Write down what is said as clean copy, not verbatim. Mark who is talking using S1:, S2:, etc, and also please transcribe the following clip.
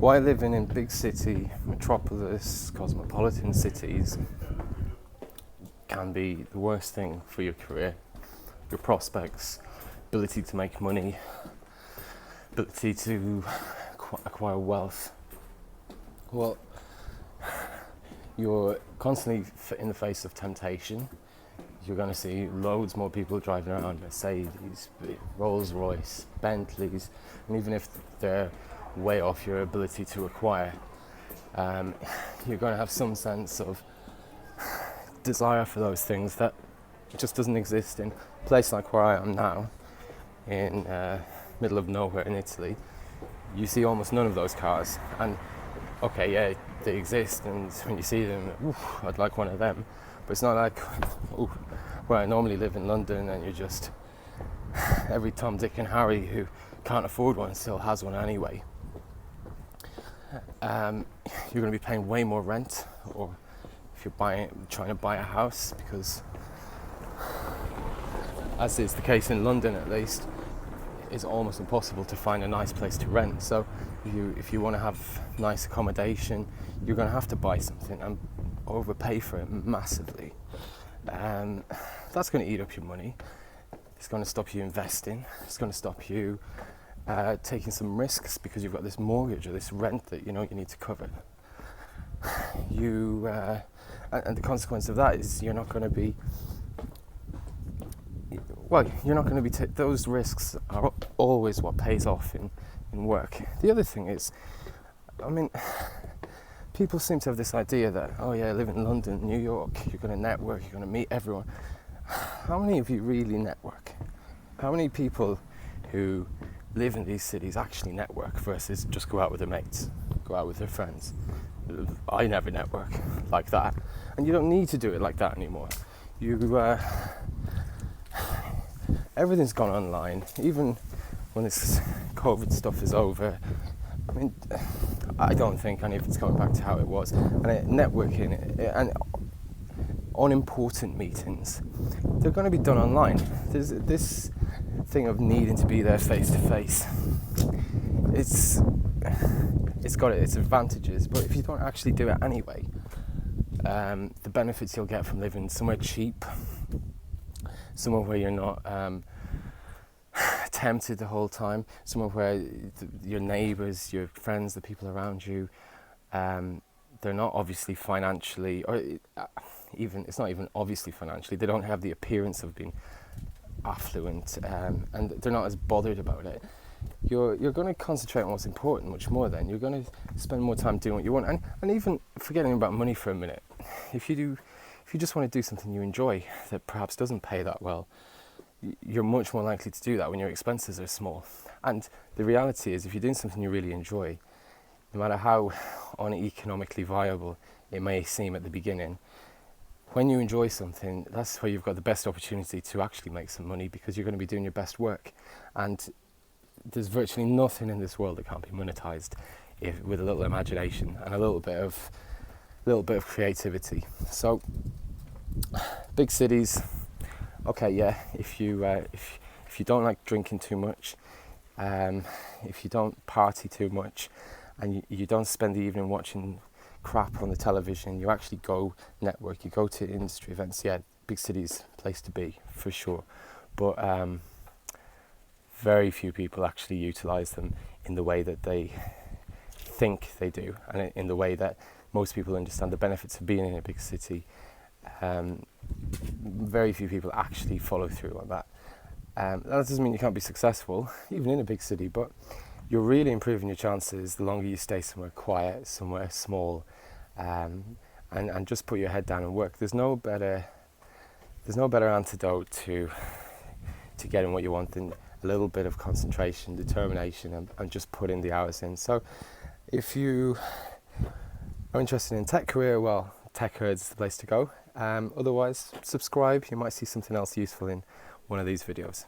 S1: why living in big city, metropolis, cosmopolitan cities can be the worst thing for your career, your prospects, ability to make money, ability to acquire wealth. Well, you're constantly in the face of temptation. You're going to see loads more people driving around Mercedes, Rolls Royce, Bentleys, and even if they're way off your ability to acquire, you're going to have some sense of desire for those things that just doesn't exist in a place like where I am now, in middle of nowhere in Italy. You see almost none of those cars, and okay, yeah, they exist, and when you see them, I'd like one of them. But it's not like where I normally live in London, and you're just every Tom, Dick, and Harry who can't afford one still has one anyway. You're going to be paying way more rent, or if you're trying to buy a house, because as is the case in London at least, it's almost impossible to find a nice place to rent. So if you want to have nice accommodation, you're going to have to buy something and overpay for it massively. That's going to eat up your money. It's going to stop you investing. It's going to stop you taking some risks because you've got this mortgage or this rent that you know you need to cover. And the consequence of that is you're not going to be those risks are always what pays off in work. The other thing is, people seem to have this idea that, oh yeah, I live in London, New York, you're going to network, you're going to meet everyone. How many of you really network? How many people who live in these cities actually network versus just go out with their mates, go out with their friends? I never network like that, and you don't need to do it like that anymore. Everything's gone online. Even when this COVID stuff is over, I don't think any of it's going back to how it was. And networking and unimportant meetings, they're going to be done online. There's this thing of needing to be there face to face. It's got its advantages, but if you don't actually do it anyway, the benefits you'll get from living somewhere cheap, somewhere where you're not tempted the whole time, somewhere where your neighbours, your friends, the people around you, they're not obviously financially, or it's not even obviously financially, they don't have the appearance of being affluent, and they're not as bothered about it. You're going to concentrate on what's important much more then. You're going to spend more time doing what you want, and even forgetting about money for a minute. If you just want to do something you enjoy that perhaps doesn't pay that well, you're much more likely to do that when your expenses are small. And the reality is, if you're doing something you really enjoy, no matter how uneconomically viable it may seem at the beginning, when you enjoy something, that's where you've got the best opportunity to actually make some money, because you're going to be doing your best work. And there's virtually nothing in this world that can't be monetized with a little imagination and a little bit of creativity. So big cities, okay, yeah, if you don't like drinking too much, if you don't party too much, and you don't spend the evening watching crap on the television, you actually go network, you go to industry events, yeah, big cities place to be for sure. But very few people actually utilize them in the way that they think they do, and in the way that most people understand the benefits of being in a big city. Very few people actually follow through on that. That doesn't mean you can't be successful, even in a big city, but you're really improving your chances the longer you stay somewhere quiet, somewhere small, and just put your head down and work. There's no better antidote to getting what you want than a little bit of concentration, determination, and just putting the hours in. So if you are interested in tech career, well, Tech Herd's the place to go. Otherwise, subscribe. You might see something else useful in one of these videos.